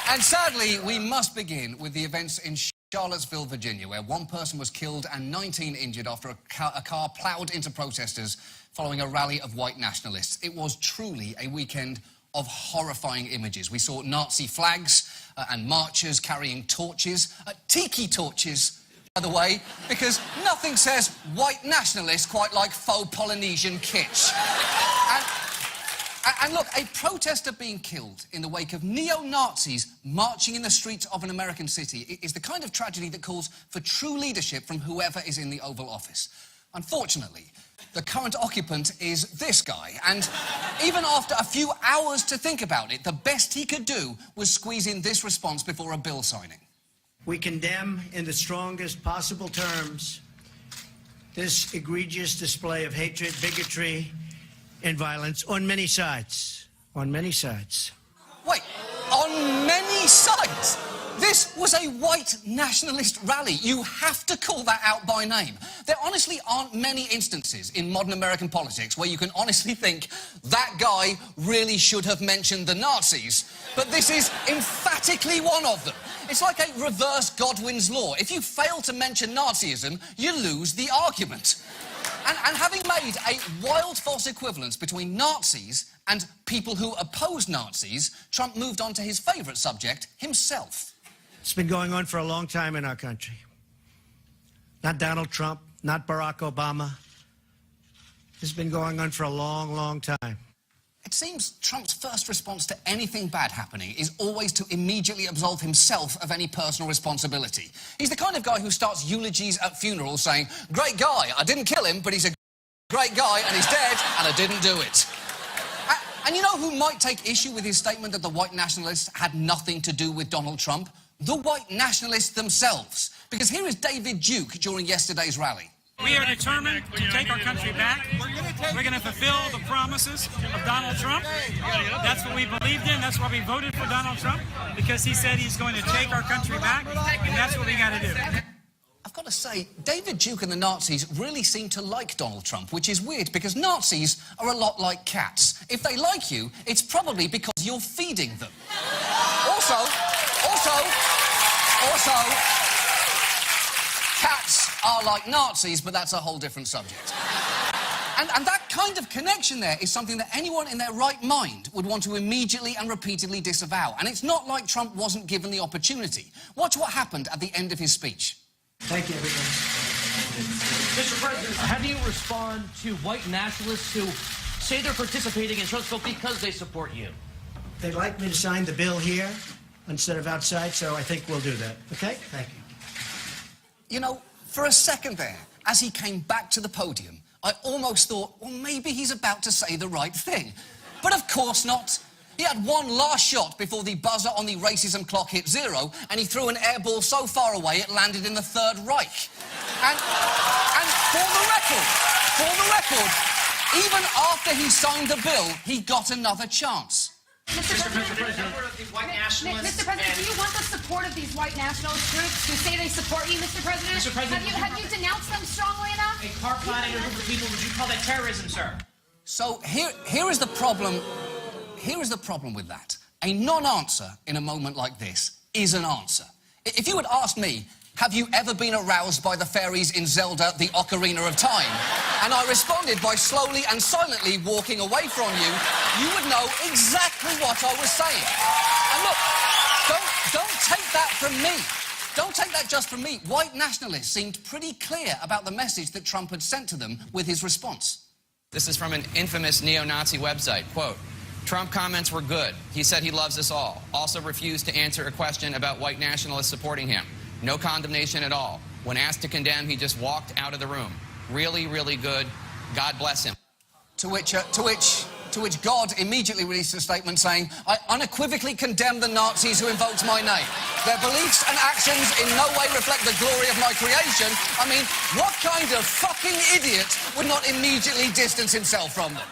And sadly, we must begin with the events in Charlottesville, Virginia, where one person was killed and 19 injured after a car ploughed into protesters following a rally of white nationalists. It was truly a weekend of horrifying images. We saw Nazi flags and marchers carrying torches, tiki torches, by the way, because nothing says white nationalist quite like faux Polynesian kitsch. And look, a protester being killed in the wake of neo-Nazis marching in the streets of an American city is the kind of tragedy that calls for true leadership from whoever is in the Oval Office. Unfortunately, the current occupant is this guy, and even after a few hours to think about it, the best he could do was squeeze in this response before a bill signing. We condemn in the strongest possible terms this egregious display of hatred, bigotry, and violence on many sides. On many sides. Wait, on many sides? This was a white nationalist rally. You have to call that out by name. There honestly aren't many instances in modern American politics where you can honestly think that guy really should have mentioned the Nazis, but this is emphatically one of them. It's like a reverse Godwin's law. If you fail to mention Nazism, you lose the argument. And having made a wild false equivalence between Nazis and people who oppose Nazis, Trump moved on to his favourite subject, himself. It's been going on for a long time in our country. Not Donald Trump, not Barack Obama. It's been going on for a long, long time. It seems Trump's first response to anything bad happening is always to immediately absolve himself of any personal responsibility. He's the kind of guy who starts eulogies at funerals saying, "Great guy, I didn't kill him, but he's a great guy and he's dead and I didn't do it." And you know who might take issue with his statement that the white nationalists had nothing to do with Donald Trump? The white nationalists themselves. Because here is David Duke during yesterday's rally. We are determined to take our country back. We're going to fulfill the promises of Donald Trump. That's what we believed in. That's why we voted for Donald Trump, because he said he's going to take our country back, and that's what we got to do. I've got to say, David Duke and the Nazis really seem to like Donald Trump, which is weird because Nazis are a lot like cats. If they like you, it's probably because you're feeding them. Also, cats are like Nazis, but that's a whole different subject. And that kind of connection there is something that anyone in their right mind would want to immediately and repeatedly disavow. And it's not like Trump wasn't given the opportunity. Watch what happened at the end of his speech. Thank you, everybody. Mr. President, how do you respond to white nationalists who say they're participating in Charlottesville because they support you? They'd like me to sign the bill here instead of outside, so I think we'll do that. Okay? Thank you. You know, for a second there, as he came back to the podium, I almost thought, well, maybe he's about to say the right thing. But of course not. He had one last shot before the buzzer on the racism clock hit 0, and he threw an air ball so far away it landed in the Third Reich. And for the record, even after he signed the bill, he got another chance. Mr. President, Mr. President, do you want the support of these white nationalist groups who say they support you, Mr. President? Mr. President, have you denounced them strongly enough? A car plotting a group of people, would you call that terrorism, sir? So here is the problem. Here is the problem with that. A non-answer in a moment like this is an answer. If you had asked me, have you ever been aroused by the fairies in Zelda, the Ocarina of Time? And I responded by slowly and silently walking away from you, you would know exactly what I was saying. And look, don't take that from me. Don't take that just from me. White nationalists seemed pretty clear about the message that Trump had sent to them with his response. This is from an infamous neo-Nazi website. Quote, Trump comments were good. He said he loves us all. Also refused to answer a question about white nationalists supporting him. No condemnation at all. When asked to condemn, he just walked out of the room. Really, really good. God bless him. To which God immediately released a statement saying, I unequivocally condemn the Nazis who invoked my name. Their beliefs and actions in no way reflect the glory of my creation. I mean, what kind of fucking idiot would not immediately distance himself from them?